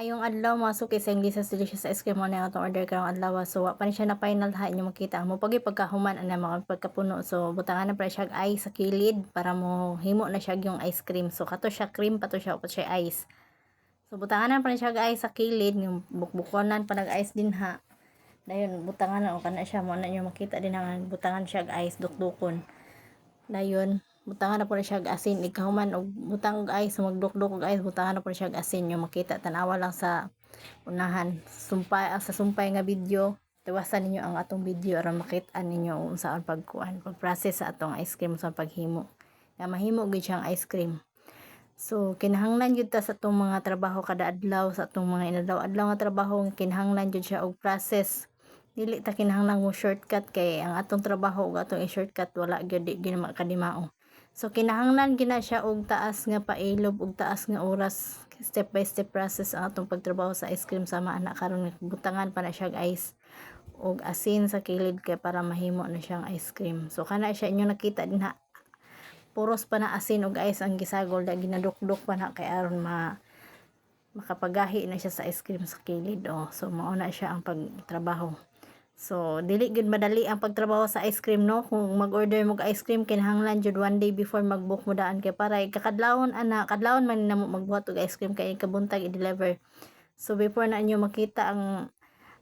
Ayong adlaw masuki sa Ingles delicious ice cream mo na atong order karong adlaw. So wa pa ni siya na final ha inyo makita. Mo pagi pagkahuman ana mga pagkapuno. So butangan na pa siya ice sa kilid para mo himo na siya yung ice cream. So kato siya cream pato siya pa siya ice. So butangan na pa siya ice sa kilid yung bukbukonan pa nag-ice din ha. Dayon butangan na o kana siya mo na inyo makita din ang butangan siya ice dukdukon. Dayon butangan na po na siya asin ikahuman og butang og ice magdukduk og ice butangan na po na siya asin yung makita tanawa lang sa unahan sa sumpay nga video tiwasan ninyo ang atong video aron makita ninyo kung saan pag-process sa atong ice cream sa paghimo nga mahimo gid siyang ice cream. So kinahanglan jud ta sa atong mga trabaho kada adlaw sa atong mga inadlaw-adlaw nga trabaho kinahanglan jud siya og process. Dili ta kinahanglan mo shortcut kay ang atong trabaho ug atong i-shortcut wala gyud di kadimao. So kinahanglan gina siya og taas nga pailob ug taas nga oras step by step process ang atong pagtrabaho sa ice cream sama ana karon butangan pa na siya ice og asin sa kilid kay para mahimo na siyang ice cream. So kana siya inyo nakita din ha. Puros pa na asin ug ice ang gisagol da ginadukdok pa na kay aron makapagahi na siya sa ice cream sa kilid. So mao na siya ang pagtrabaho. So dili gud madali ang pagtrabaho sa ice cream no. Kung mag-order mo ice cream kinahanglan jud one day before mag-book mo daan kay para kakadlawon kadlawon man namo magbuhat og ice cream kay kabuntag i-deliver. So before na inyo makita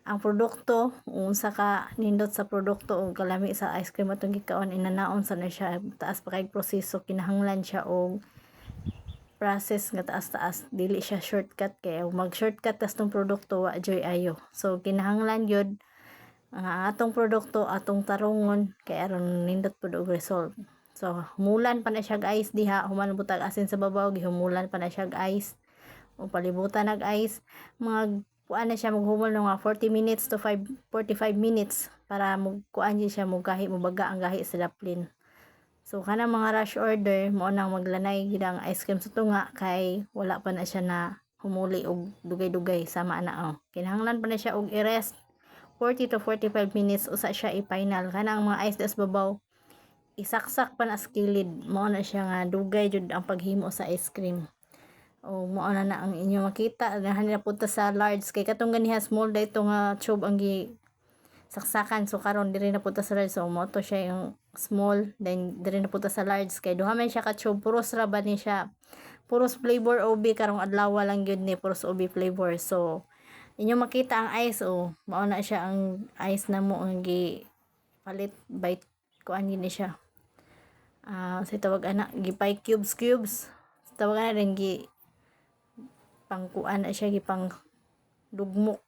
ang produkto unsa ka nindot sa produkto o kalami sa ice cream atong gikaon inanaon sa na siya taas pa kay proseso kinahanglan siya og process nga taas-taas dili siya shortcut kay mag-shortcut tas tong produkto wa joy ayo. So kinahanglan jud ang atong produkto atong tarungon kay aron nindot pud og result. So humulan pa na siya ice diha human butag asin sa babaw gihumulan pa na siya ice o palibutan nag ice kuan na siya maghumol nga 40 minutes to 45 minutes para kuan siya gahi mo baga ang gahi sa daplin. So kana mga rush order mo nang maglanay gid ang ice cream sa tunga kay wala pa na siya na humuli og dugay-dugay sama na kinahanglan pa na siya og i-rest 40 to 45 minutes usa siya i-final kanang mga ice das babaw isaksak pa na sa kilid mao na siya nga dugay jud ang paghimo sa ice cream. O mao na ang inyo makita ganahan na punta sa large kay katong ganiha small dayto nga tube ang gi saksakan so karon diri na punta sa large so mo to siya yung small then diri na punta sa large kay duha man siya ka tube puros ra ba ni siya puros flavor OB karong adlaw lang gyud ni puros OB flavor. So inyo makita ang ice mao na siya ang ice na mo ang gi palit by kuan gini siya sa tawag ana gipay cubes tawag ana rin gi pang kuan na siya gi pang dugmok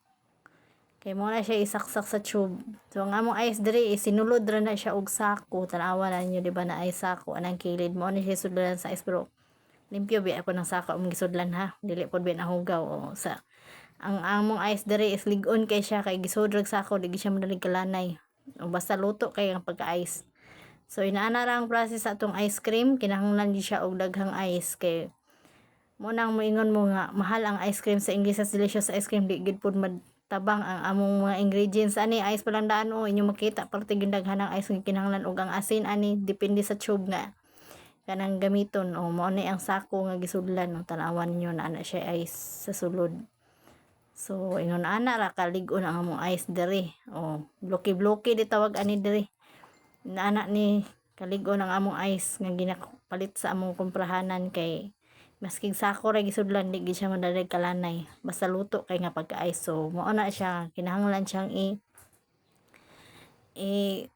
kay mo na siya isaksak sa tube. So ang among ice diri sinulod ra na siya og sako tanawa na niyo di ba na ice sako anang kilid mo na siya sudlan sa ice pero limpyo bi ako ng sako ang gisudlan ha dili pod bi nahugaw sa ang among ice diri is ligon kay siya kay gisudrag sa ako dili siya madaling kalanay o basta luto kay ang pagka-ice. So inaana ra ang process sa atong ice cream kinahanglan di siya og daghang ice kay mo nang moingon mo nga mahal ang ice cream sa Ingles delicious ice cream di gid pud tabang ang among mga ingredients ani ice pa lang daan inyo makita parte gyud daghan ang ice nga kinahanglan og ang asin ani depende sa tube nga kanang gamiton mao ni ang sako nga gisudlan tanawan niyo na ana siya ice sa sulod. So ingon ana ra kalig-on ang among ice diri bloki-bloki di tawag ani diri ana ni kalig-on ang among ice nga ginapalit sa among komprahanan kay maskig sako ra gisudlan di gid siya madalig kalanay basta luto kay nga pagka-ice. So mao na siya kinahanglan siyang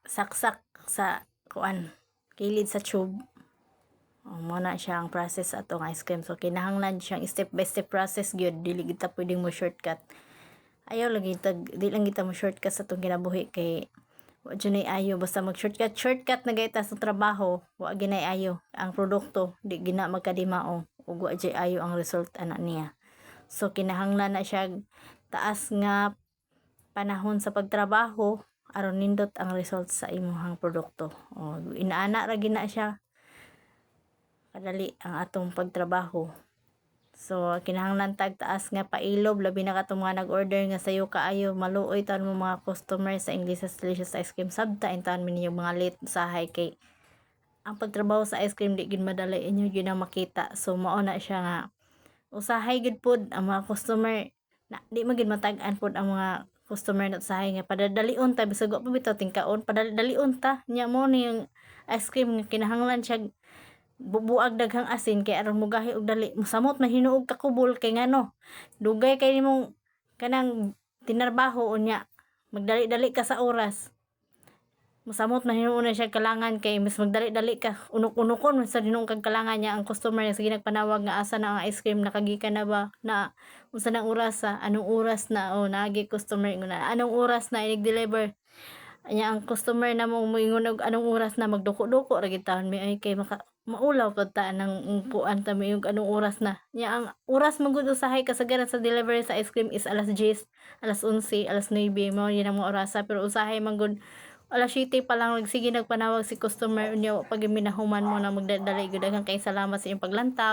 saksak sa kuan kilid sa tube. Mo na siya ang process atong ice cream. So kinahanglan siyang step by step process gyud dili kita pwedeng mo shortcut. Ayaw lagi di lang kita mo shortcut sa atong kinabuhi kay wa jud ayo basta mag shortcut na gayta sa trabaho wa ginay ayo ang produkto di gina magkadimao ug wa jud ayo ang result ana niya. So kinahanglan na siya taas nga panahon sa pagtrabaho aron nindot ang result sa imong produkto. Inaana ra gina siya kadali ang atong pagtrabaho. So kinahanglan tag taas nga pailob labi na katong mga nag-order nga sayo kaayo maluoy taon mo mga customer sa Ingles delicious ice cream sabta intaon mi ninyo mga late usahay kay ang pagtrabaho sa ice cream di gid madali inyo gyud ang makita. So mao na siya nga usahay gid pod ang mga customer na di man gid matag-an pod ang mga customer na usahay nga padadalion ta bisag wa pa bitaw tingkaon padadalion ta nya mo ni yung ice cream nga kinahanglan siya bubuag daghang asin kay aron mogahi og dali mosamot man hinuog kakubol kay ngano dugay kay nimong kanang tinarbaho unya magdali-dali ka sa oras. Mosamot man hinuon na siya kalangan kay mas magdali-dali ka unok-unokon man sa hinuon kag kalangan niya ang customer sige nagpanawag nga asa na ang ice cream nakagikan na ba na unsa na oras sa anong oras na o naagi customer ingon na anong oras na inig-deliver nya ang customer namo moingon og anong oras na magduko-duko ra gid taon mi ay kay maulaw pod ta nang kuan ta mi og anong oras na nya ang oras man gud usahay kasagaran sa delivery sa ice cream is alas 10, alas 11, alas 9 mao yun ang mga orasa pero usahay man gud alas 7 pa lang sige nagpanawag si customer unya wa pa gyud minahuman mo na magdadali gyud daghang kay salamat sa iyong paglantaw.